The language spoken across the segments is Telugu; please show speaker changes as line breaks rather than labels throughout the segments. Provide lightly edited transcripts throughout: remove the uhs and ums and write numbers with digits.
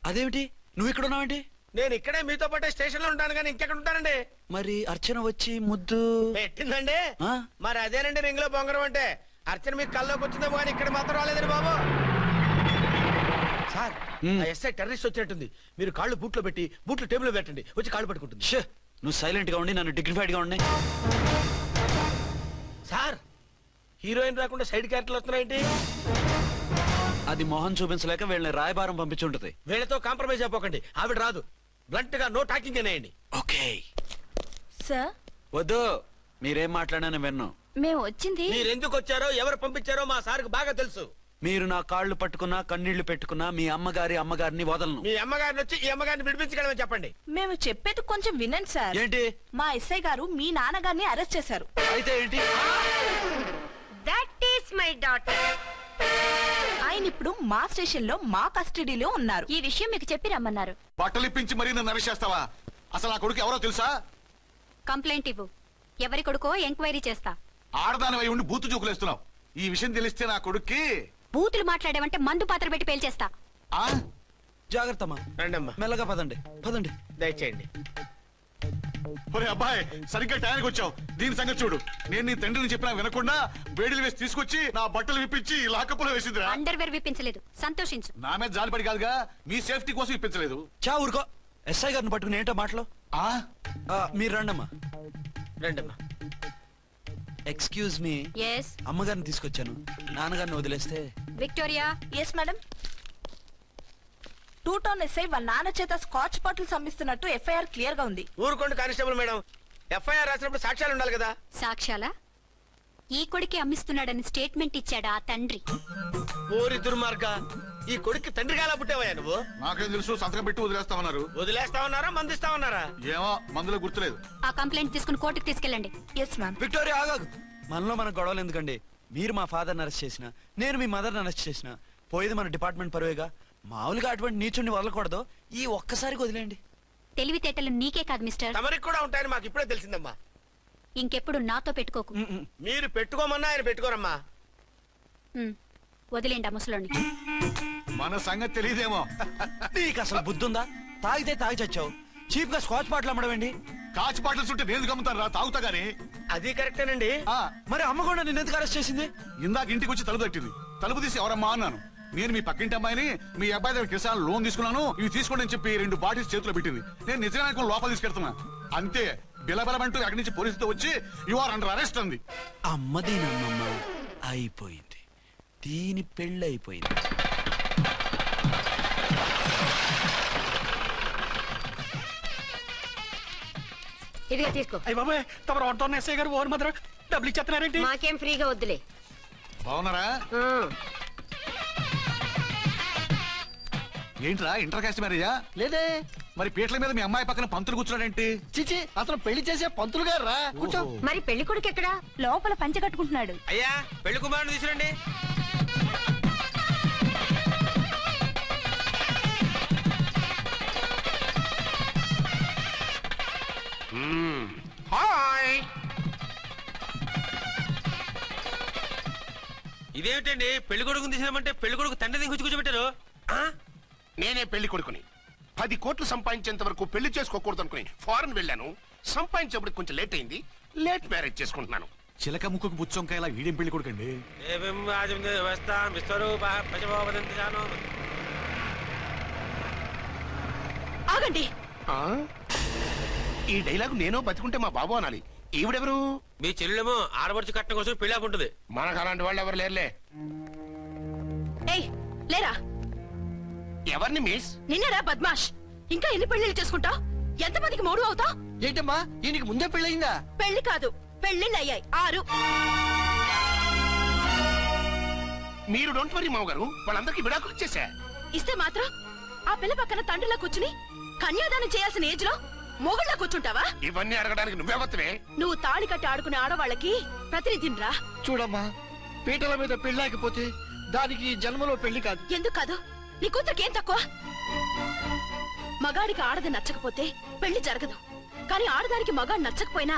అదేమిటి నువ్వు ఇక్కడ ఉన్నావేంటి?
నేను ఇక్కడే మీతో పాటే స్టేషన్ లో ఉంటాను కానీ ఇంకెక్కడ ఉంటానండి.
మరి అర్చన వచ్చి ముద్దు
పెట్టిందండి. మరి అదేనండి రింగ్ లో బొంగరం అంటే. అర్చన మీకు కల్లోకి వచ్చిందేమో కానీ ఇక్కడ మాత్రం రాలేదండి బాబు. సార్ ఎస్ఐ టెర్రరిస్ట్ వచ్చినట్టుంది. మీరు కాళ్ళు బూట్లో పెట్టి బూట్లు టేబుల్ పెట్టండి, వచ్చి కాళ్ళు పట్టుకుంటుంది.
నువ్వు సైలెంట్ గా ఉండి నన్ను డిగ్నిఫైడ్ గా ఉండి.
సార్ హీరోయిన్ రాకుండా సైడ్ క్యారెక్టర్లు వస్తున్నాయేంటి?
అది మొహం చూపించలేక వీళ్ళని రాయబారం పంపించుంటది.
వీళ్ళతో కాంప్రమైజ్ అయిపోకండి, ఆవిడ రాదు. బ్లంట్ గా నో టాకింగ్ అనేయండి.
Okay
sir.
వద్దు, మీరేం మాట్లాడానని విన్నాం.
మేము వచ్చింది
మీరెందుకు వచ్చారో ఎవరు పంపించారో మా సార్కి బాగా తెలుసు.
మీరు నా కాళ్ళు పట్టుకున్నా కన్నీళ్లు పెట్టుకున్నా మీ అమ్మగారిని వదలను.
మీ అమ్మగారిని వచ్చి ఈ అమ్మగారిని విడిపించగలమని చెప్పండి.
మేము చెప్పేది కొంచెం వినండి సార్.
ఏంటి?
మా ఎస్ఐ గారు మీ నాన్నగారిని అరెస్ట్ చేశారు.
అయితే ఏంటి?
That is my daughter.
ఆయన ఇప్పుడు మా స్టేషన్ లో మా కస్టడీలో ఉన్నారు. ఈ విషయం మీకు చెప్పి రమ్మన్నారు.
బట్టలు ఇప్పించి మరీ నన్ను అరెస్ట్ చేస్తావా? అసలు నా కొడుకు ఎవరో తెలుసా?
కంప్లైంట్ ఇవ్వు. ఎవరి కొడుకో ఎంక్వైరీ చేస్తా.
ఆడదానివై ఉండి బూతు చూకులేస్తున్నావు. ఈ విషయం తెలిస్తే నా కొడుక్కి
బూతులు మాట్లాడేవంటే మందు పాత్ర పెట్టి పేల్చేస్తా.
జాగ్రత్తమ్మా.
రండమ్మా.
మెల్లగా పదండి పదండి.
దయచేయండి.
ఒరే అబ్బాయి, సరిగ్గా టైంకి వచ్చావు. దీని సంగతి చూడు. నేను నీ తండ్రిని చెప్పినా వినకుండా వేడిలు వేసి తీసుకొచ్చి నా బట్టలు విప్పించి లాకప్పులో వేసిందిరా.
అండర్వేర్ విప్పించలేదు, సంతోషించు.
నా మీద జాలిపడి కాదుగా, మీ సేఫ్టీ కోసం ఇప్పించలేదు.
చా ఊరుకో. ఎస్ఐ గారిని పట్టుకుని ఏంటో మాటలు. మీరు రండమ్మా.
రండమ్మా.
Excuse me.
ఎస్.
అమ్మగారిని తీసుకొచ్చాను. నాన్నగారిని వదిలేస్తే.
Victoria.
Yes madam. 2 town SI వాళ్ళ నాన్న చేత స్కాచ్ బాటిల్స్ అమ్మిస్తున్నట్టు ఎఫ్ఐఆర్ క్లియర్ గా ఉంది.
ఊరుకోండి కానిస్టేబుల్ మేడం. ఎఫ్ఐఆర్ రాసినప్పుడు సాక్ష్యాలు ఉండాలి కదా.
సాక్ష్యాలా? ఈ కొడుకే అమ్మిస్తున్నాడని స్టేట్మెంట్ ఇచ్చాడా ఆ తండ్రి?
ఓరి దుర్మార్గ, ఈ కొడుక్కి తండ్రిగా ఎలా పుట్టావయ్యా నువ్వు?
నాకేం తెలుసు, సంతకం పెట్టి వదిలేస్తామన్నారు.
వదిలేస్తామన్నారా మందిస్తామన్నారా?
ఏమో, మందులో గుర్తులేదు.
ఆ కంప్లైంట్ తీసుకుని కోర్టుకు తీసుకెళ్ళండి.
Yes ma'am.
విక్టోరియా ఆగాగు. మనలో మన గొడవలు ఎందుకండి? మీరు మా ఫాదర్ని అరెస్ట్ చేసిన, నేను మీ మదర్ని అరెస్ట్ చేసిన, పోయేది మన డిపార్ట్మెంట్ పరువేగా. మామూలుగా అటువంటి నీచుడిని వదలకూడదు. ఈ ఒక్కసారికి వదిలేండి.
తెలివితేటలు నీకే కాదు మిస్టర్,
తమరికి కూడా ఉంటాయని మాకు ఇప్పుడే తెలిసిందమ్మా.
ఇంకెప్పుడు నాతో పెట్టుకోకు.
మీరు పెట్టుకోమన్నా ఆయన పెట్టుకోరమ్మా.
వదిలేండి ఆ ముసలోని.
మన సంగతి తెలియదేమో.
నీకు అసలు బుద్ధుందా? తాగితే తాగి చచ్చావు. చీప్ గా స్కాచ్ బాటిల్ అమ్మడమేంటి?
కాచి బాటలు చుట్టూ నేను గమ్ముతాను రా, తాగుతా గానీ.
అది కరెక్టేనండి.
మరి అమ్మ కూడా నిన్ను ఎందుకు అరెస్ట్ చేసింది?
ఇందాక ఇంటికి వచ్చి తలుపు తట్టింది. తలుపు తీసి ఎవరమ్మా అన్నాను. నేను మీ పక్కింటి అమ్మాయిని, మీ అబ్బాయి దగ్గర కిసాన్ లోన్ తీసుకున్నాను, ఇవి తీసుకోండి అని చెప్పి 2 బాటిల్స్ చేతిలో పెట్టింది. నేను నిజంగా లోపల తీసుకెళ్తున్నా. అంతే, బిలబలమంటూ అక్కడి నుంచి పోలీసుతో వచ్చి యు ఆర్ అండర్ అరెస్ట్ అంది.
అమ్మది నమ్మమ్మ అయిపోయింది. దీని పెళ్ళి అయిపోయింది.
ఇదిగా తీసుకో.
అయ్య బాబాయ్, తమరు వంట ఎస్ఐ గారు ఓన్ మాత్రం డబ్బులు ఇచ్చేస్తున్నారేంటి?
మాకేం ఫ్రీగా వద్దులే.
బాగున్నారా? ఏంట్రా, ఇంటర్ కాస్ట్ మ్యారేజా?
లేదే.
మరి పీటల మీద మీ అమ్మాయి పక్కన పంతులు కూర్చున్నాడేంటి?
చిచి, అతను పెళ్లి చేసే పంతులు గారు రా. కూర్చో.
మరి పెళ్లి కొడుకు ఎక్కడా?
లోపల పంచె కట్టుకుంటున్నాడు.
అయ్యా, పెళ్లి కుమారుని తీసుకురండి. హాయ్. ఇదేమిటండి, పెళ్లి కొడుకుని తీసినామంటే పెళ్లి కొడుకు తండ్రి దిగి కూర్చోబెట్టారు.
నేనే పెళ్లి కొడుకుని. 10 కోట్లు సంపాదించేంత వరకు పెళ్లి చేసుకోకూడదు అనుకుని ఫారెన్ వెళ్ళాను. సంపాదించేప్పుడు కొంచెం లేట్ అయింది. లేట్ మ్యారేజ్ చేసుకుంటున్నాను.
చిలక ముక్కుకు బుచ్చొంకాయలా వీడేం పెళ్లి కొడుకండి?
ఆగండి.
ఈ డైలాగ్ నేను బతికుంటే మా బాబు అనాలి. ఈవిడెవరు?
మీ చెల్లెమో ఆడబడుచు కట్టడం కోసం పెళ్లి ఆకుంటుంది.
మనకు అలాంటి వాళ్ళు ఎవరు లేరులే.
ఏయ్ లేరా.
ఎవరిని మిస్?
నిన్నరా బద్మాష్. ఇంకా ఎన్ని పెళ్లిళ్ళు చేసుకుంటావు? ఎంతమందికి మూడు అవుతావు?
ఏంటమ్మా, ఈయనకి ముందే పెళ్ళయిందా?
పెళ్లి కాదు, పెళ్లిళ్ళు అయ్యాయి 6.
మీరు డోంట్ వరీ మావ గారు, వాళ్ళందరికీ విడాకులు ఇచ్చేసా.
ఇస్తే మాత్రం ఆ పిల్ల పక్కన తండ్రిలా కూర్చుని కన్యాదానం చేయాల్సిన ఏజ్ లో మొగుళ్ళ కూర్చుంటావా?
ఇవన్నీ అడగడానికి నువ్వెవత్తవే?
నువ్వు తాళి కట్టి ఆడుకునే ఆడవాళ్ళకి ప్రతినిధిరా.
చూడమ్మా, పీటల మీద పెళ్ళాకపోతే దానికి జన్మలో పెళ్లి కాదు.
ఎందుకు కాదు? నీ కూతురికేం తక్కువ? మగాడికి ఆడది నచ్చకపోతే పెళ్లి జరగదు. కానీ ఆడదానికి మగాడు నచ్చకపోయినా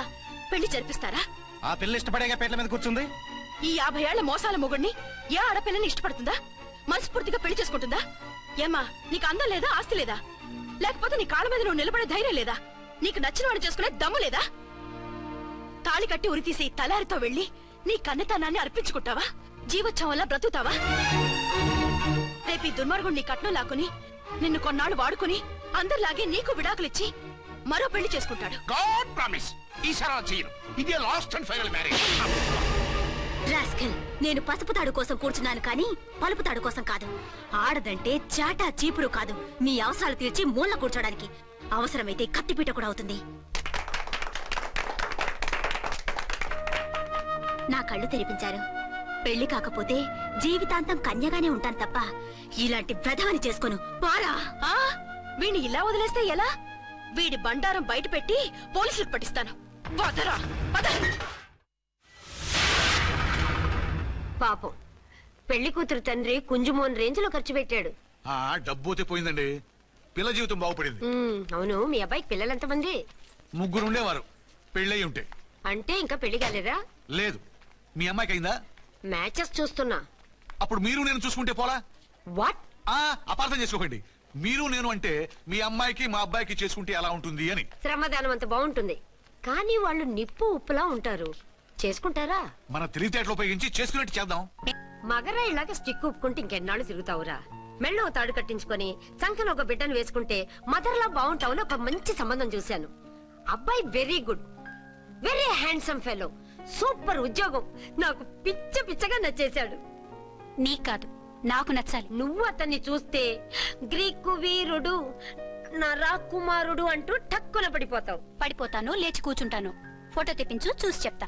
పెళ్లి జరిపిస్తారా?
ఆ పిల్ల ఇష్టపడేగా పీటల మీద కూర్చుంది.
ఈ 50 ఏళ్ల మోసాల మొగుడిని ఏ ఆడపిల్లని ఇష్టపడుతుందా? మనస్ఫూర్తిగా పెళ్లి చేసుకుంటుందా? ఏమ్మా, నీకు అందం లేదా, ఆస్తి లేదా? లేకపోతే నీ కాళ్ళ మీద నువ్వు నిలబడే ధైర్యం లేదా? నీకు నచ్చిన వాడిని చేసుకునే దమ్ము లేదా? తాళి కట్టి ఉరితీసే ఈ తలారితో వెళ్ళి నీ కన్నతనాన్ని అర్పించుకుంటావా? జీవోత్సవం వల్ల బ్రతుకుతావా? రేపు ఈ దుర్మార్గుడు నీ కట్నం లాక్కుని నిన్ను కొన్నాళ్ళు వాడుకుని అందరిలాగే నీకు విడాకులిచ్చి మరో పెళ్లి చేసుకుంటాడు.
గాడ్ ప్రామిస్ ఈసారి అలా చేయను. ఇదే last and final marriage.
Rascal, నేను పసుపు తాడు కోసం కూర్చున్నాను కానీ పలుపు తాడు కోసం కాదు. ఆడదంటే చాటా చీపురు కాదు, నీ అవసరాలు తీర్చి మూల కూర్చోడానికి. అవసరమైతే కత్తిపీట కూడా అవుతుంది. నా కళ్ళు తెరిపించారు. పెళ్లి కాకపోతే జీవితాంతం కన్యగానే ఉంటాను తప్ప ఇలాంటి వెధవని చేసుకోను. పారా!
వీణ్ణి ఇలా వదిలేస్తే ఎలా? వీడి బండారం బయట పెట్టి పోలీసులకు పట్టిస్తాను. వదరా, పద.
పాపం పెళ్లి కూతురు తండ్రి కుంజుమోన్ రేంజ్ లో ఖర్చు పెట్టాడు.
డబ్బు అయితే పోయిందండి, పిల్ల జీవితం బాగుపడింది.
అవును, మీ అబ్బాయికి పిల్లలెంతమంది?
3 ఉండేవారు, పెళ్ళయి ఉంటే.
అంటే ఇంకా పెళ్లి కాలేదా?
లేదు. మీ అమ్మాయికి అయిందా?
మ్యాచెస్ చూస్తున్నా.
అప్పుడు మీరు నేను చూసుకుంటే పోలా?
వాట్?
అపార్థం చేసుకోకండి. మీరు నేను అంటే మీ అమ్మాయికి మా అబ్బాయికి చేసుకుంటే ఎలా ఉంటుంది అని.
శ్రమదానం అంత బాగుంటుంది, కానీ వాళ్ళు నిప్పు ఉప్పులా ఉంటారు. చేసుకుంటారా?
మన తెలివితేటలు ఉపయోగించి చేసుకున్నట్టు చేద్దాం.
మగరా ఇలాగ స్టిక్ ఉప్పుకుంటే ఇంకెన్నాళ్ళు తిరుగుతావురా? మెళ్ళో తాడు కట్టించుకొని సంఖ్యలో ఒక బిడ్డను వేసుకుంటే మదర్లా బాగుంటావుని ఒక మంచి సంబంధం చూశాను. అబ్బాయి very good, very handsome fellow, super ఉద్యోగం. నాకు పిచ్చగా నచ్చేశాడు.
నీకు కాదు, నాకు నచ్చాలి.
నువ్వు అతన్ని చూస్తే గ్రీకు వీరుడు, నా రాకుమారుడు అంటూ టక్కున పడిపోతావు.
పడిపోతాను, లేచి కూర్చుంటాను. ఫోటో తెప్పించు, చూసి చెప్తా.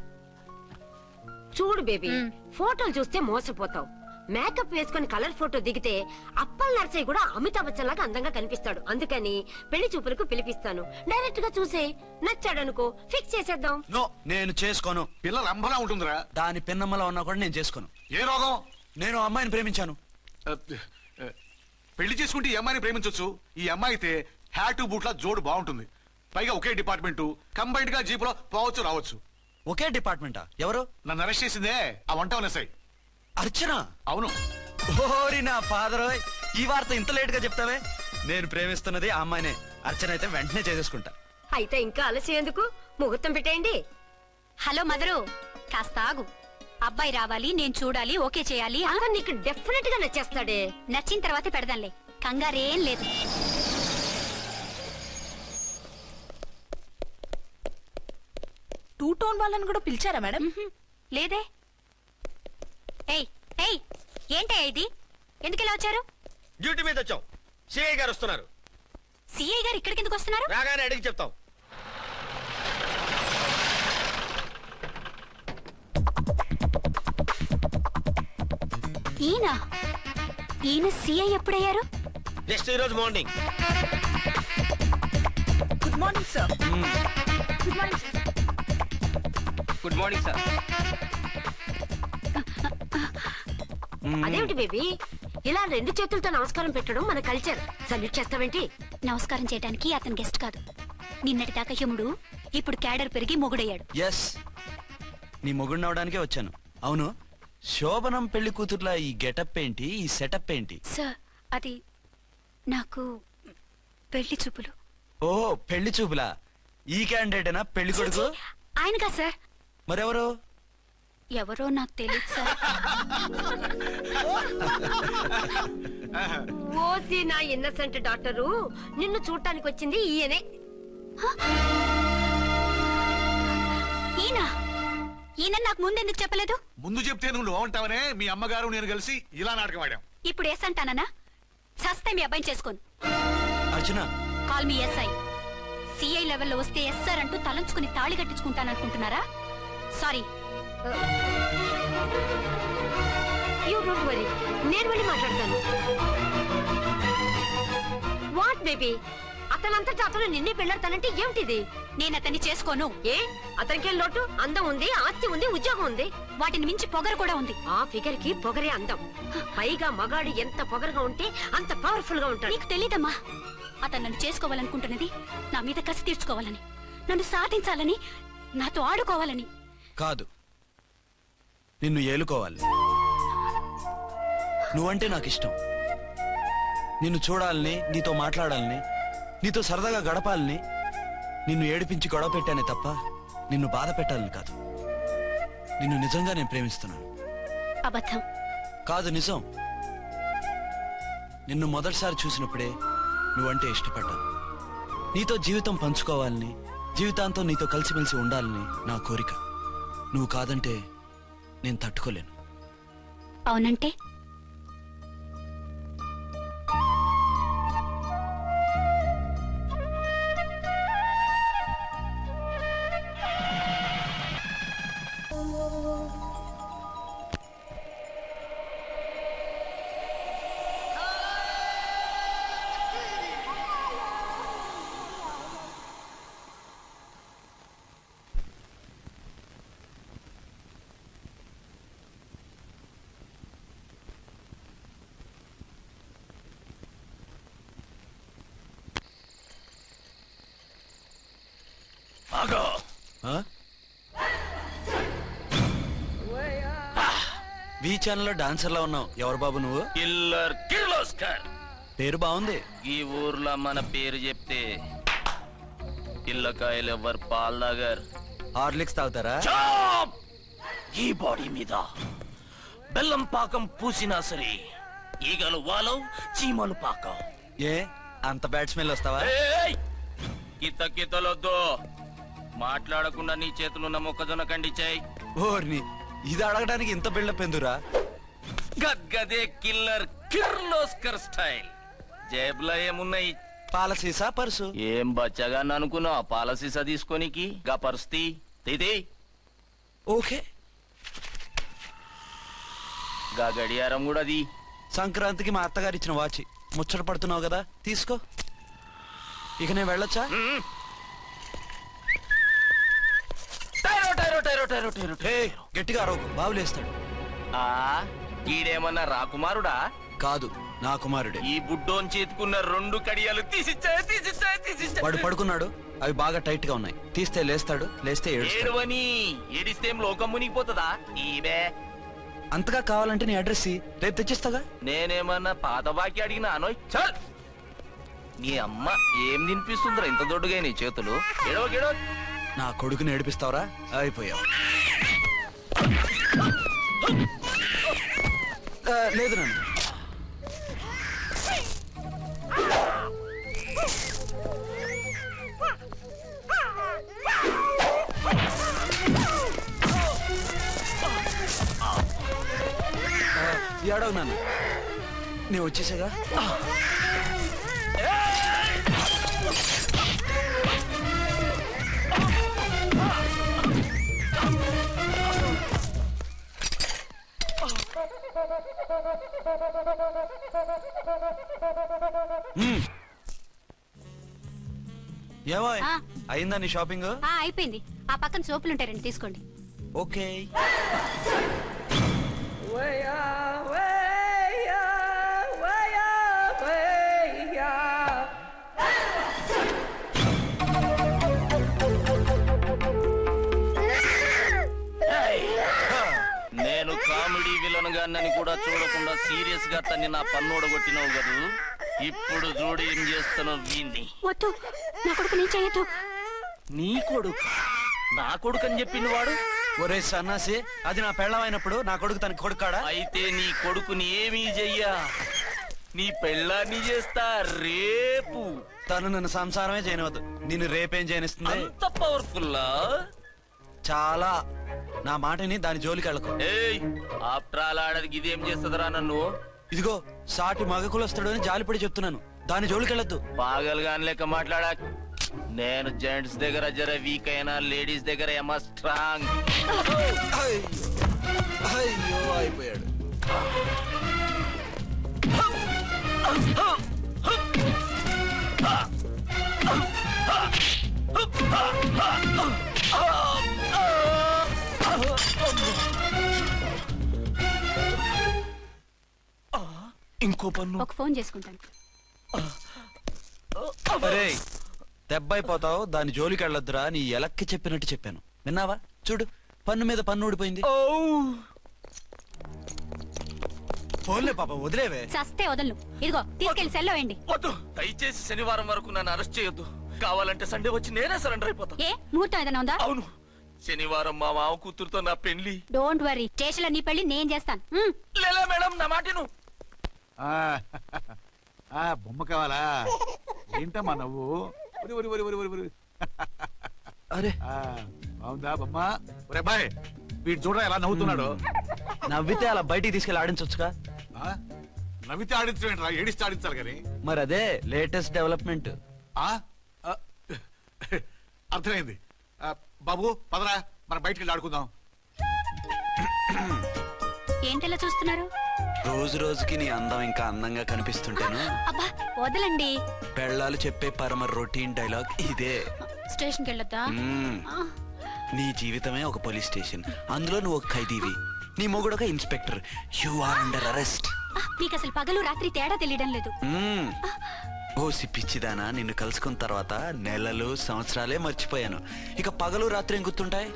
చూడు బేబీ, ఫోటోలు చూస్తే మోసపోతావు. మేకప్ వేసుకుని కలర్ ఫోటో దిగితే అప్పల్ నర్సయ్య కూడా అమితాబ్ బచ్చన్ లాగా అందంగా కనిపిస్తాడు. అందుకని పెళ్లి చూపులకు పిలిపిస్తాను. డైరెక్ట్ గా చూసే నచ్చాడనుకో, ఫిక్స్ చేసేద్దాం.
నో, నేను చేసుకోను.
పిల్ల రంభలా ఉంటుందిరా.
దాని పిన్నమ్మలా ఉన్నా కూడా నేను చేసుకోను.
ఏ రోగం?
నేను ఆ అమ్మాయిని ప్రేమించాను.
పెళ్లి చేసుకుంటే ఈ అమ్మాయిని ప్రేమించొచ్చు. ఈ అమ్మాయి అయితే హ్యాటు బూట్ల జోడు బాగుంటుంది. పైగా ఒకే డిపార్ట్మెంట్, కంబైన్డ్ గా జీపులో పోవచ్చు రావచ్చు.
ఒకే డిపార్ట్మెంటా? ఎవరు?
నన్ను అరెస్ట్ చేసిందే ఆ వంట ఎస్ఐ.
అర్చన?
అవును.
ఓరి నా ఫాదర్, ఈ వార్త ఇంత లేట్ గా చెప్తావే? నేను ప్రేమిస్తున్నది ఆ అమ్మాయినే. అర్చన అయితే వెంటనే చేసేసుకుంటా.
అయితే ఇంకా ఆలస్యం ఎందుకు, ముహూర్తం పెట్టేయండి.
హలో మదరు, కాస్త ఆగు. అబ్బాయి రావాలి, నేను చూడాలి, ఓకే చేయాలి.
అతను నీకు డెఫినెట్ గా నచ్చేస్తాడే.
నచ్చిన తర్వాతే పెడదాంలే, కంగారేం లేదు.
టూ టోన్ వాళ్ళని కూడా పిలిచారా మేడం?
లేదే. ఏయ్ ఏయ్, ఏంటయ్యా ఇది? ఎందుకెలా వచ్చారు?
డ్యూటీ మీద వచ్చాం. సిఐ గారు వస్తున్నారు.
సిఐ గారు ఇక్కడికి ఎందుకు వస్తున్నారు?
రాగానే అడిగి చెప్తాం.
ఈయన సిఐ ఎప్పుడయ్యారు?
నెక్స్ట్ ఈ రోజు morning.
Good morning sir. Good morning sir.
Good morning sir.
అదేమిటి బేబీ, ఇలా 2 చేతులతో నమస్కారం పెట్టడం మన కల్చర్. సల్యూట్ చేస్తావేంటి?
నమస్కారం చేయడానికి అతను గెస్ట్ కాదు. నిన్నటి దాకా యముడు, ఇప్పుడు క్యాడర్ పెరిగి మొగుడయ్యాడు.
ఎస్, నీ మొగుడిని అవడానికే వచ్చాను. అవును, శోభనం పెళ్లి కూతుర్లా ఈ గెటప్ ఏంటి, ఈ సెటప్ ఏంటి?
సార్, అది నాకు పెళ్లి చూపులు.
ఓ, పెళ్లి చూపులా? ఈ క్యాండిడేటేనా పెళ్లి కొడుకు?
ఆయనగా సార్.
మరెవరు?
ఎవరో నాకు తెలియదు సార్.
ఓసి నా ఇన్నసెంట్ డాక్టరు, నిన్ను చూడటానికి వచ్చింది ఈయనే.
ఈయన నాకు ముందెందుకు చెప్పలేదు?
ముందు చెప్తే నువ్వు బాగుంటావనే మీ అమ్మగారు నేను కలిసి ఇలా నాటకం ఆడాం.
ఇప్పుడు ఎస్ అంటానా? సస్తే మీ అబ్బాయిని చేసుకోను.
అర్చన,
కాల్ మీ ఎస్ఐ. సిఐ లెవెల్లో వస్తే ఎస్ఆర్ అంటూ తలంచుకుని తాళి కట్టించుకుంటాననుకుంటున్నారా? సారీ.
యూ డోంట్ వరీ, నేను వెళ్ళి మాట్లాడతాను. వాట్ బేబీ, అతనంతటా అతను నిన్నే పెళ్ళాడతానంటే ఏమిటిది?
నేను అతన్ని చేసుకోను.
ఏ, అతనికేం లోటు? అందం ఉంది, ఆస్తి ఉంది, ఉద్యోగం ఉంది.
వాటిని మించి పొగరు కూడా ఉంది.
ఆ ఫిగర్ కి పొగరే అందం. పైగా మగాడు ఎంత పొగరుగా ఉంటే అంత పవర్ఫుల్ గా ఉంటాడు.
నీకు తెలీదమ్మా, అతను నన్ను చేసుకోవాలనుకుంటున్నది నా మీద కసి తీర్చుకోవాలని, నన్ను సాధించాలని, నాతో ఆడుకోవాలని
కాదు, నిన్ను ఏలుకోవాలి. నువ్వంటే నాకు ఇష్టం. నిన్ను చూడాలని, నీతో మాట్లాడాలని, నీతో సరదాగా గడపాలని, నిన్ను ఏడిపించి గొడవ పెట్టానే తప్ప నిన్ను బాధ పెట్టాలని కాదు. నిన్ను నిజంగా నేను ప్రేమిస్తున్నాను.
అబద్ధం.
కాదు, నిజం. నిన్ను మొదటిసారి చూసినప్పుడే నువ్వంటే ఇష్టపడ్డాను. నీతో జీవితం పంచుకోవాలని, జీవితాంతం నీతో కలిసిమెలిసి ఉండాలని నా కోరిక. నువ్వు కాదంటే నేను తట్టుకోలేను.
అవునంటే
ఆ? వి ఛానల్లో డాన్సర్లా ఉన్నావు. ఎవరు బాబు నువ్వు?
కిల్లర్ కిర్లోస్కర్.
పేరు బాగుంది.
ఈ ఊర్లో మన పేరు చెప్తే పిల్లకాయలు ఎవరు పాల్దాగర్.
హార్లిక్స్ తాగుతారా?
చాప్! ఈ బాడీ మీద బెల్లం పాకం పూసినా సరే ఈగలు వాలవు, చీమలు పాకం.
ఏ అంత బ్యాడ్ స్మెల్ వస్తావా?
కిత కితలొద్దు. మాట్లాడకుండా నీ చేతులున్న మొక్కజొన్న కండి చేయి.
ఓర్ని, ఇది అడగడానికి ఇంత బిల్డప్ ఎందురా?
గద్గదే కిల్లర్ కిర్లోస్కర్ స్టైల్. జేబులో ఏమున్నాయి?
పాల సీసా, పర్సు.
ఏం బచ్చగా అనుకున్నావు? పాలసీసా తీసుకోనికి గా పరిస్థితి తీది.
ఓకే.
గా గడియారం కూడా అది.
సంక్రాంతికి మా అత్తగారు ఇచ్చిన వాచి. ముచ్చట పడుతున్నావు కదా, తీసుకో. ఇక నేను వెళ్ళొచ్చా?
టైరో టైరో టైరో టైరో టైరో
హే, గట్టిగా అరవకు, బావులేస్తాడు.
ఆ ఈడేమన్నా రాకుమారుడా?
కాదు, నా కుమారుడే.
ఈ బుడ్డోన్ చేతుకున్న 2 కడియాలు తీసిచ్చా.
వాడు పడుకున్నాడు, అవి బాగా టైట్ గా ఉన్నాయి. తీస్తే లేస్తాడు, లేస్తే ఏడుస్తాడు.
ఏడువని ఏడిస్తే లోకం మునిగిపోతుందా? ఈబే
అంతగా కావాలంటే నీ అడ్రస్ రేపు తెచ్చిస్తాగా.
నేనేమన్నా పాత బాకి అడిగినా అనోయ్. చల్, నీ అమ్మ ఏం తినిపిస్తుందిరా ఇంత దొడ్డుగా నీ చేతులు? గెడవ గెడవ.
నా కొడుకుని ఏడిపిస్తావరా? అయిపోయావు. లేదు నన్ను. ఏడవు నన్ను. నేను వచ్చేసాగా. ఏమో అయిందా నీ షాపింగ్?
అయిపోయింది. ఆ పక్కన సోపులుంటాయి, రండి తీసుకోండి.
ఓకే.
నేను కామెడీ విలన్ గానని కూడా చూడకుండా సీరియస్ గా తన్ని నా పన్నోడ కొట్టినావు కదూ. ఇప్పుడు చూడు ఏం చేస్తానో వీణ్ణి.
వద్దు, నా కొడుకు నేను చేయొద్దు.
నీ కొడుకు? నా కొడుకు అని చెప్పింది వాడు.
ఒరే సన్నాసి, అది నా పెళ్ళమైనప్పుడు నా కొడుకు తనకి కొడుకాడా?
అయితే నీ కొడుకుని ఏమీ చెయ్యా, నీ పెళ్ళాన్ని చేస్తా రేపు.
తను నన్ను సంసారమే చేయనవద్దు, నిన్ను రేపేం చేయనిస్తుంది?
అంత పవర్ఫుల్లా?
చాలా. నా మాటని దాని జోలికి వెళ్ళకు.
ఏయ్, ఆఫ్టర్ ఆల్ ఆడదికి ఇదేం చేస్తుందిరా నన్ను?
ఇదిగో సాటి మగకులొస్తాడు అని జాలిపడి చెప్తున్నాను, దాని జోలికి వెళ్ళొద్దు.
పాగలుగాని లెక్క మాట్లాడా. నేను జెంట్స్ దగ్గర జర వీక్ అయినా లేడీస్ దగ్గర ఏమో స్ట్రాంగ్.
అయ్యో అయిపోయాడు.
ఇంకో పన్ను.
ఒక ఫోన్ చేసుకుంటాను.
అరే దెబ్బైపోతావు, దాని జోలికి వెళ్ళొద్దురా. నీ ఎలక్కి చెప్పినట్టు చెప్పాను, విన్నావా? చూడు, పన్ను మీద పన్ను ఊడిపోయింది. ఫోన్లే పాప వదిలేవే.
చస్తే వదలను. ఇదిగో తీసుకెళ్లి సెల్లో వేయండి.
వద్దు, దయచేసి శనివారం వరకు నన్ను అరెస్ట్ చేయొద్దు. కావాలంటే సండే వచ్చి నేనే సరెండర్ అయిపోతా.
ఏ ముహూర్తం ఏదైనా ఉందా?
అవును, శనివారం మా మామ కూతురుతో నా పెళ్లి.
డోంట్ వరీ, స్టేషన్ లో నీ పెళ్లి నేను చేస్తాను.
లేలా మేడం, నా మాటను.
బొమ్మ కావాలా? ఏంటమ్మా నవ్వు? ఒరి ఒరి ఒరి ఒరి ఒరి ఒరి.
అరే
బాగుందా బొమ్మ? ఒరే బాయ్, వీడు చూడరా ఎలా నవ్వుతున్నాడు.
నవ్వితే అలా బయటికి తీసుకెళ్ళి ఆడించొచ్చుగా.
నవ్వితే ఆడించడం, ఏడిస్తే ఆడించాలి కానీ.
మరి అదే లేటెస్ట్ డెవలప్మెంట్.
అర్థమైంది. బాబు పదరా, మనం బయటికి వెళ్ళి ఆడుకుందాం.
ఏంటలా చూస్తున్నారు?
రోజు రోజుకి నీ అందం ఇంకా అందంగా కనిపిస్తుంటాను.
అబ్బా వదలండి.
పెళ్ళాలు చెప్పే పరమ రొటీన్ డైలాగ్ ఇదే.
స్టేషన్ కి వెళ్ళొద్దా?
నీ జీవితమే ఒక పోలీస్ స్టేషన్, అందులో నువ్వు ఒక ఖైదీవి, నీ మొగుడు ఒక inspector. You are under arrest.
మీకు అసలు పగలు రాత్రి తేడా తెలియడం లేదు.
ఓ సిప్పిచ్చిదానా, నిన్ను కలుసుకున్న తర్వాత నెలలు సంవత్సరాలే మర్చిపోయాను. ఇక పగలు రాత్రి ఏం గుర్తుంటాయి?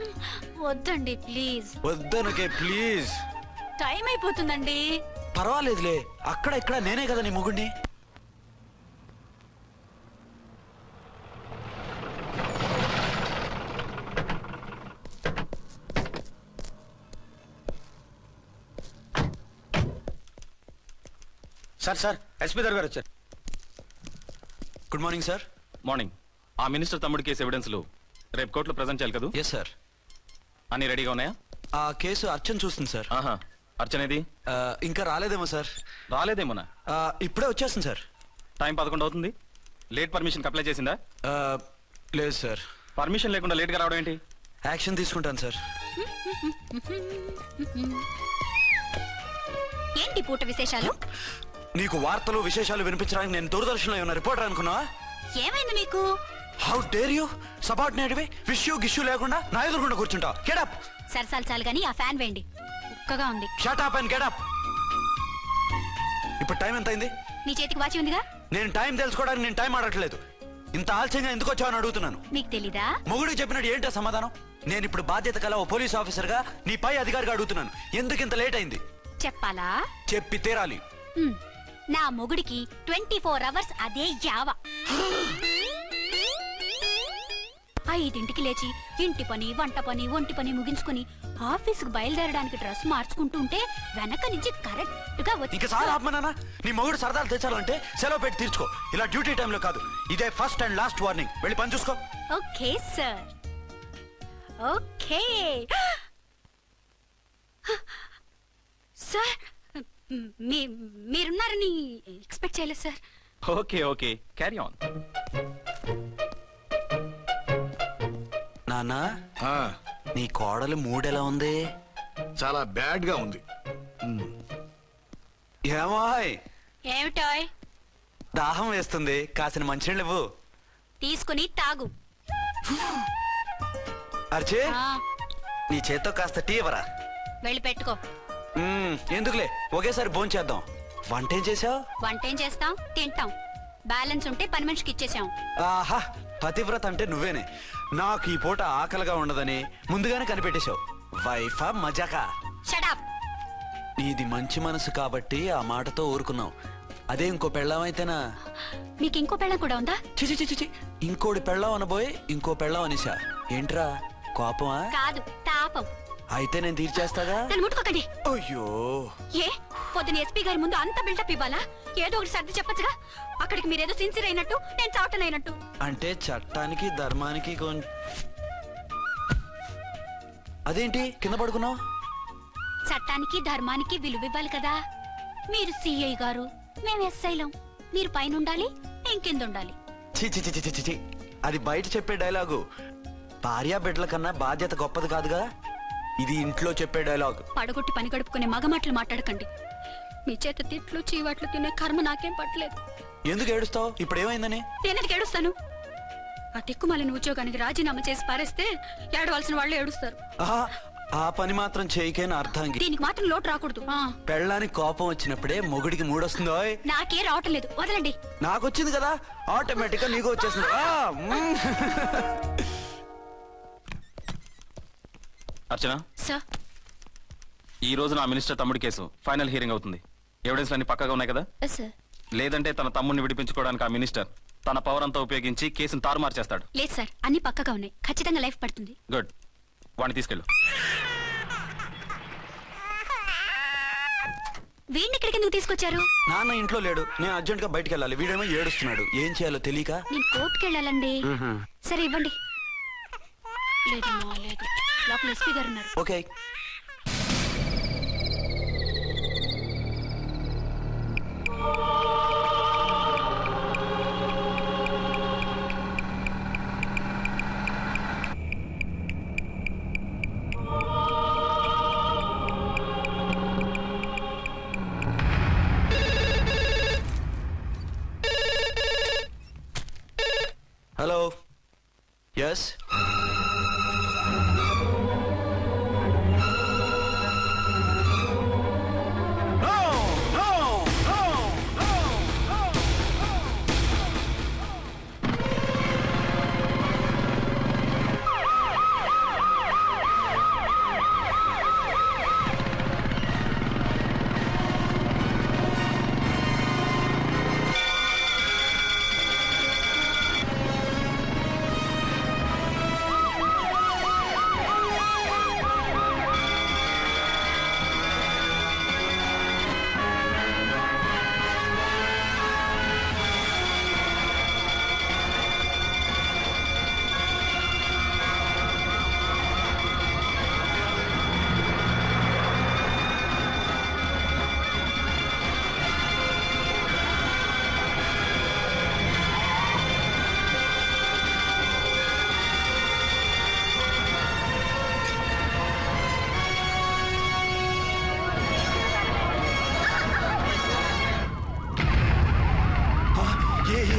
వద్దండి ప్లీజ్.
వద్దనకే ప్లీజ్.
టైం అయిపోతుందండి.
పర్వాలేదులే, అక్కడ ఇక్కడ నేనే కదా నీ మొగుడిని.
సార్ ఎస్పీ గారు వచ్చారు.
Good morning sir.
మార్నింగ్. ఆ మినిస్టర్ తమ్ముడి కేసు ఎవిడెన్స్లు రేపు కోర్టులో ప్రెజెంట్ చేయాలి కదా?
Yes sir.
అన్ని రెడీగా ఉన్నాయా?
ఆ కేసు అర్చన చూస్తుంది సార్.
ఆహా, అర్చనేది?
ఇంకా రాలేదేమో సార్.
రాలేదేమోనా?
ఇప్పుడే వచ్చేస్తుంది సార్.
టైం 11 అవుతుంది. లేట్ పర్మిషన్ అప్లై చేసిందా?
లేదు సార్.
పర్మిషన్ లేకుండా లేట్గా రావడం ఏంటి?
యాక్షన్ తీసుకుంటాను సార్.
ఏంటి పూట విశేషాలు?
నీకు వార్తలు విశేషాలు వినిపించడానికి నేను దూరదర్శన్లో ఉన్న రిపోర్టర్ అనుకున్నావా?
ఏమైంది మీకు?
హౌ డేర్ యూ సబార్డినేట్వి విష్యూ గిష్యూ లేకుండా నా ఎదురుకుండా కూర్చుంటావు. Get up.
సరసాలు చాలు గానీ ఆ ఫ్యాన్ వేయండి, ఉక్కగా ఉంది.
Shut up and get up. ఇప్పుడు టైం ఎంత అయింది?
నీ చేతికి వాచి ఉందిగా.
నేను టైం తెలుసుకోవడానికి నేను టైం ఆడట్లేదు. ఇంత ఆలస్యంగా ఎందుకు వచ్చావని అడుగుతున్నాను.
నీకు తెలీదా?
మొగుడికి చెప్పినట్టు ఏంటో సమాధానం? నేను ఇప్పుడు బాధ్యత కల ఓ పోలీస్ ఆఫీసర్ గా నీ పై అధికారిగా అడుగుతున్నాను, ఎందుకు ఇంత లేట్ అయింది?
చెప్పాలా?
చెప్పి తీరాలి.
నా మొగుడికి 24 hours అదే యావ. 5ంటికి లేచి ఇంటి పని, వంట పని, ఒంటి పని ముగించుకుని ఆఫీసుకు బయలుదేరడానికి డ్రెస్ మార్చుకుంటుంటే వెనక నుంచి కరెక్ట్ గా వచ్చి.
ఇంకా చాలా ఆత్మనానా, నీ మొగుడు సరదాలు తెచ్చాలంటే సెలవు పెట్టి తీర్చుకో. ఇలా డ్యూటీ టైంలో కాదు. ఇదే ఫస్ట్ అండ్ లాస్ట్ వార్నింగ్. వెళ్ళి పని చూసుకో.
Okay sir. ఓకే సార్, మీరున్నారని ఎక్స్పెక్ట్ చేయలేదు sir.
Okay okay, carry on.
నానా, నీ కోడలు మూడెలా ఉంది?
చాలా బ్యాడ్ గా ఉంది.
ఏమాయ్,
ఏమిటాయ్?
దాహం వేస్తుంది, కాసిన మంచినీళ్ళు ఇవ్వు.
తీసుకుని తాగు.
అర్చే, నీ చేత్తో కాస్త టీ ఇవ్వరా.
వెళ్ళి పెట్టుకో.
ఎందుకులే, ఒకేసారి భోంచేద్దాం. వంటేం చేసావు?
వంటేం చేస్తాం, తింటాం. బ్యాలెన్స్ ఉంటే పని మనిషికి ఇచ్చేసాం.
ఆహా, పతివ్రత అంటే నువ్వేనే. నాకు ఈ పూట ఆకలిగా ఉండదని ముందుగానే కనిపెట్టేశావు. వైఫా మజాకా?
Shut up.
నీది మంచి మనసు కాబట్టి ఆ మాటతో ఊరుకున్నావు. అదే ఇంకో పెళ్ళాం అయితేనా?
మీకు ఇంకో పెళ్ళం కూడా ఉందా?
చిచి చిచి చి, ఇంకోటి పెళ్ళాం అనబోయి ఇంకో పెళ్ళాం అనేసా. ఏంట్రా కోపమా?
కాదు, తాపం.
అయితే నేను తీర్చేస్తాగా.
నన్ను ముట్టుకోకండి.
అయ్యో,
ఏ పొద్దున ఎస్పీ గారి ముందు అంత బిల్డప్ ఇవ్వాలా? ఏదో ఒకటి సర్ది చెప్పచ్చుగా. అక్కడికి మీరేదో సిన్సియర్ అయినట్టు, నేను చావటం అయినట్టు.
అంటే చట్టానికి ధర్మానికి అదేంటి కింద పడుకున్నావు?
చట్టానికి ధర్మానికి విలువ ఇవ్వాలి కదా. మీరు సిఐ గారు, మేము ఎస్ఐలం. మీరు పైన ఉండాలి, నేను కింద ఉండాలి.
చి చి చి చి చి, అది బయట చెప్పే డైలాగు. భార్యా బిడ్డల కన్నా బాధ్యత గొప్పది కాదుగా. ఇది ఇంట్లో చెప్పే డైలాగ్.
పడగొట్టి పని గడుపుకునే మగమాటలు మాట్లాడకండి. మీ చేత తిట్లు చీవాట్లు తినే కర్మ నాకేం పట్టలేదు.
ఎందుకు ఏడుస్తావు? ఇప్పుడు ఏమైందని?
నేనెందుకు ఏడుస్తాను? ఆ తిక్కుమాలిన ఉద్యోగానికి రాజీనామా చేసి పారేస్తే ఏడవలసిన వాళ్ళు ఏడుస్తారు.
ఆ పని మాత్రం చేయకేన అర్థంగి.
దీనికి మాత్రం లోటు రాకూడదు.
పెళ్ళానికి కోపం వచ్చినప్పుడే మొగుడికి మూడొస్తుందో.
నాకే రావటం లేదు, వదలండి.
నాకొచ్చింది కదా, ఆటోమేటిక్ గా నీకు వచ్చేసింది.
అర్చన
సార్,
ఈ రోజు నా మినిస్టర్ తమ్ముడి కేసు ఫైనల్ హియరింగ్ అవుతుంది. ఎవిడెన్స్ అన్ని పక్కగా ఉన్నాయి కదా?
సార్.
లేదంటే తన తమ్ముడిని విడిపించుకోవడానికి ఆ మినిస్టర్ తన పవర్ అంతా ఉపయోగించి కేసును తారుమారు చేస్తాడు.
లేదు సార్, అన్ని పక్కగా ఉన్నాయి. ఖచ్చితంగా లైఫ్ పడుతుంది.
గుడ్, వాడిని తీసుకెళ్ళు.
వీడిని ఇక్కడికి ఎందుకు తీసుకొచ్చారు?
నాన్న ఇంట్లో లేడు, నేను అర్జెంట్ గా బయటికి వెళ్ళాలి. వీడేమో ఏడుస్తున్నాడు, ఏం చేయాలో తెలియక.
నేను కోర్టుకి వెళ్ళాలండి. సరే ఇవ్వండి. లేదమ్మా లేదు, లోపల ఎస్పీ గారు ఉన్నారు.
ఓకే. హలో. ఎస్.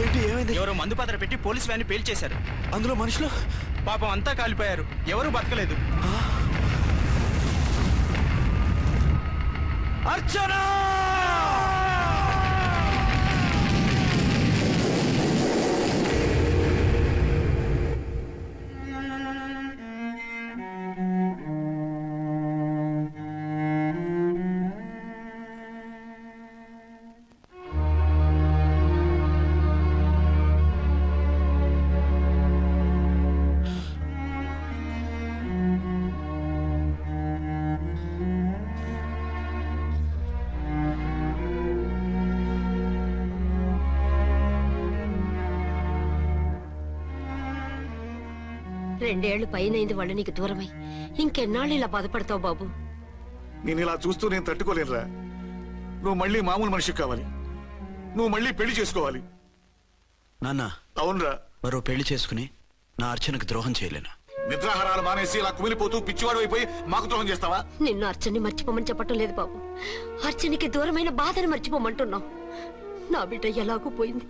ఏంటి, ఏమైంది?
ఎవరో మందు పాత్ర పెట్టి పోలీస్ వ్యాన్ పేల్చేశారు.
అందులో మనుషులు
పాపం అంతా కాలిపోయారు, ఎవరూ బతకలేదు.
అర్చనా!
రెండేళ్లు పైనైంది వాళ్ళు నీకు దూరమై. ఇంకెన్నాళ్ళు ఇలా బాధపడతావు బాబు?
నేను ఇలా చూస్తూ నేను తట్టుకోలేనురా. నువ్వు మళ్ళీ మామూలు మనిషి కావాలి, నువ్వు మళ్ళీ పెళ్లి చేసుకోవాలి.
నాన్న,
అవునరా.
మరో పెళ్లి చేసుకుని నా అర్చనకు ద్రోహం చేయలేను.
నిద్రాహారాలు మానేసి ఇలా కుమిలిపోతూ పిచ్చివాడు అయిపోయి మాకు ద్రోహం చేస్తావా?
నిన్ను అర్చన్ని మర్చిపోమని చెప్పటం లేదు బాబు, అర్చనికి దూరమైన బాధను మర్చిపోమంటున్నావు. నా బిడ్డ ఎలాగూ పోయింది,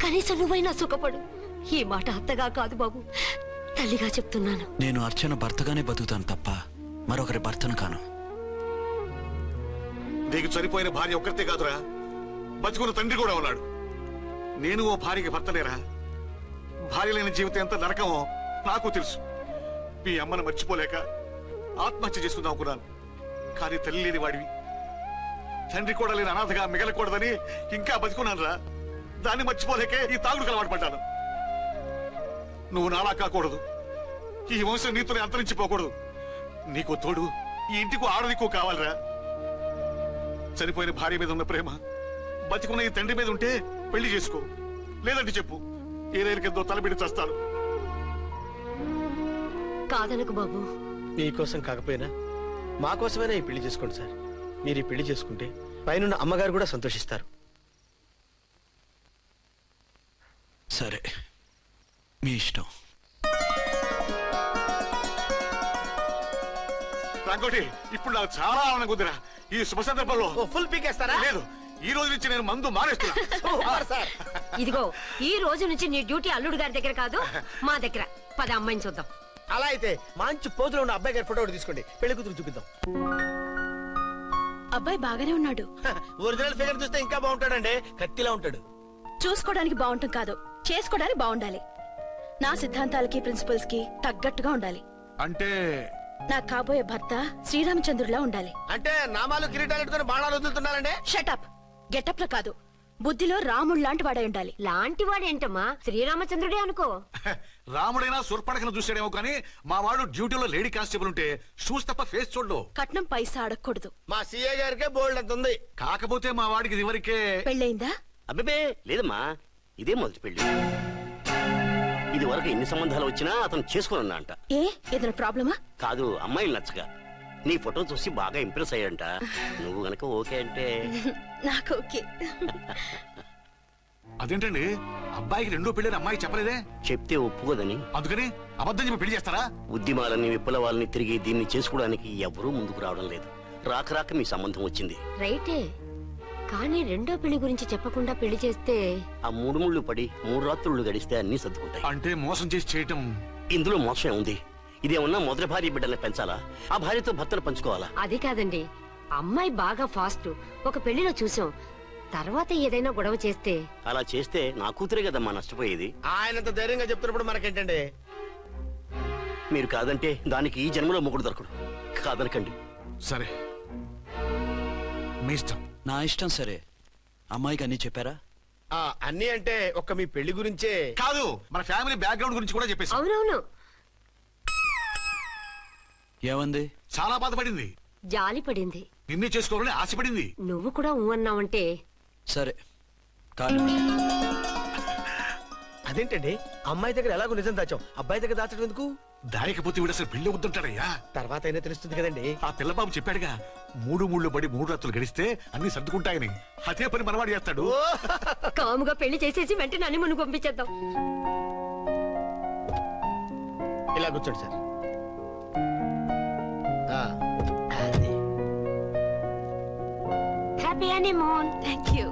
కనీసం నువ్వైనా సుఖపడు. ఈ మాట అత్తగా కాదు బాబు, తల్లిగా చెప్తున్నాను.
నేను అర్చన భర్తగానే బతుకుతాను తప్ప మరొకరి భర్తను కాను.
నీకు చనిపోయిన భార్య ఒక్కరితే కాదురా, బతుకున్న తండ్రి కూడా ఉన్నాడు. నేను ఓ భార్యకి భర్తలేరా? భార్య లేని జీవితం ఎంత నరకమో నాకు తెలుసు. మీ అమ్మను మర్చిపోలేక ఆత్మహత్య చేసుకుందాం అనుకున్నాను. కానీ తల్లి లేని వాడివి, తండ్రి కూడా లేని అనాథగా మిగలకూడదని ఇంకా బతుకున్నాను రా. దాన్ని మర్చిపోలేకే ఈ తాగుడుకు అలవాటు పడ్డాను. నువ్వు నాలా కాకూడదు, ఈ వంశం నీతోనే అంతరించిపోకూడదు. నీకు తోడు ఈ ఇంటికి ఆడదికు కావాలిరా. చనిపోయిన భార్య మీద ఉన్న ప్రేమ బతికున్న ఈ తండ్రి మీద ఉంటే పెళ్లి చేసుకో, లేదంటే చెప్పు, ఏ రైలు కిందో తలబిడి చేస్తాను.
కాదనకు బాబు.
మీకోసం కాకపోయినా మా కోసమైనా ఈ పెళ్లి చేసుకోండి సార్. మీరు ఈ పెళ్లి చేసుకుంటే పైన అమ్మగారు కూడా సంతోషిస్తారు.
సరే, మీ ఇష్టం.
రంగోటి, ఇప్పుడు నాకు చాలా ఆనందంగా ఉందిరా. ఈ శుభ సందర్భంలో
ఫుల్ పీకేస్తారా?
లేదు, ఈ రోజు నుంచి నేను మందు మానేస్తున్నా.
ఇదిగో, ఈ రోజు నుంచి నీ డ్యూటీ అల్లుడు గారి దగ్గర కాదు, మా దగ్గర. పద అమ్మాయిని చూద్దాం.
అలా అయితే మంచి పోజులో ఉన్న అబ్బాయి గారి ఫోటో ఒకటి తీసుకోండి, పెళ్లి కూతురు చూపిద్దాం.
అబ్బాయి బాగానే ఉన్నాడు.
ఒరిజినల్ ఫిగర్ చూస్తే ఇంకా బాగుంటాడండి, కత్తిలా ఉంటాడు.
చూసుకోవడానికి బాగుంటాం కాదు, చేసుకోవడానికి బాగుండాలి. నా సిద్ధాంతాలకి ప్రిన్సిపల్స్ కి తగ్గట్టుగా ఉండాలి.
అంటే
నా కాబోయే భర్త శ్రీరామచంద్రులా ఉండాలి.
అంటే నామాలు కిరీటాలు ఎట్టుకుని బాణాలు వదులుతున్నారండి.
షటప్. గెటప్ లో కాదు, బుద్ధిలో రాముడు లాంటి వాడై ఉండాలి.
లాంటి వాడేంటమ్మా, శ్రీరామచంద్రుడే అనుకో.
రాముడైనా సుర్పడకను చూసాడేమో కానీ మా వాడు డ్యూటీలో లేడీ కానిస్టేబుల్ ఉంటే షూస్ తప్ప ఫేస్ చూడడు.
కట్నం పైసా అడగకూడదు.
మా సీఏ గారికే బోల్డ్ అంత ఉంది.
కాకపోతే మా వాడికి ఇదివరకే
పెళ్ళయిందా?
అబ్బే లేదమ్మా, ఇదే మొదటి పెళ్లి. ఇది వరకు ఎన్ని సంబంధాలు వచ్చినా అతను చేసుకోనున్నా అంట.
ఏ ఏదైనా ప్రాబ్లమా?
కాదు, అమ్మాయిలు నచ్చగా నీ ఫోటో చూసి బాగా ఇంప్రెస్ అయ్యాడంట. నువ్వు గనక ఓకే అంటే
నాకు ఓకే.
అదేంటండి అబ్బాయికి రెండో పెళ్లి అమ్మాయి చెప్పలేదే?
చెప్తే ఒప్పుకోదని.
అందుకని అబద్ధం చెప్పి పెళ్లి చేస్తారా?
ఉద్యమాలని విప్లవాలని తిరిగి దీన్ని చేసుకోవడానికి ఎవరూ ముందుకు రావడం లేదు. రాక రాక మీ సంబంధం వచ్చింది.
రైటే, కానీ రెండో పెళ్లి గురించి చెప్పకుండా పెళ్లి చేస్తే
ఆ 3 ముళ్ళు పడి 3 రాత్రులు గడిస్తే అన్ని సర్దుకుంటాయి.
అంటే మోసం చేసి చేయటం.
ఇందులో మోసం ఉంది. ఇదేమన్నా మొదటి భార్య బిడ్డల్ని పెంచాలా? ఆ భార్యతో భర్తను పంచుకోవాలా?
అది కాదండి, అమ్మాయి బాగా ఫాస్ట్. ఒక పెళ్లిలో చూసాం, తర్వాత ఏదైనా గొడవ చేస్తే.
అలా చేస్తే నా కూతురే కదమ్మా నష్టపోయేది.
ఆయనంత ధైర్యంగా చెప్తున్నప్పుడు మనకేంటండి?
మీరు కాదంటే దానికి ఈ జన్మలో మొగుడు దొరకడు. కాదనకండి.
సరే మీ ఇష్టం.
నా ఇష్టం సరే. అమ్మాయికి అన్ని చెప్పారా?
అన్ని అంటే ఒక్క మీ పెళ్లి గురించే
కాదు, మన ఫ్యామిలీ బ్యాక్గ్రౌండ్ గురించి కూడా చెప్పేసి.
అవునవును,
ఏమంది?
చాలా బాధపడింది.
జాలి పడింది.
నిన్నే చేసుకోవాలని ఆశపడింది.
నువ్వు కూడా ఊ అన్నావంటే.
సరే కాదు.
అదేంటండి, అమ్మాయి దగ్గర ఎలాగో నిజం దాచాం, అబ్బాయి దగ్గర దాచడం ఎందుకు?
దాయకపోతే వీడు అసలు పెళ్లి వద్దంటాడయ్యా.
తర్వాత అయినా తెలుస్తుంది కదండి.
ఆ పిల్లబాబు చెప్పాడుగా, 3 ముళ్ళు పడి 3 రాత్రులు గడిస్తే అన్ని సర్దుకుంటాయని. అదే పని మనవాడు చేస్తాడు.
కాముగా పెళ్లి చేసేసి వెంటనే అని మును పంపించేద్దాం.
ఇలా కూర్చోండి sir.
Happy honeymoon.
Thank you.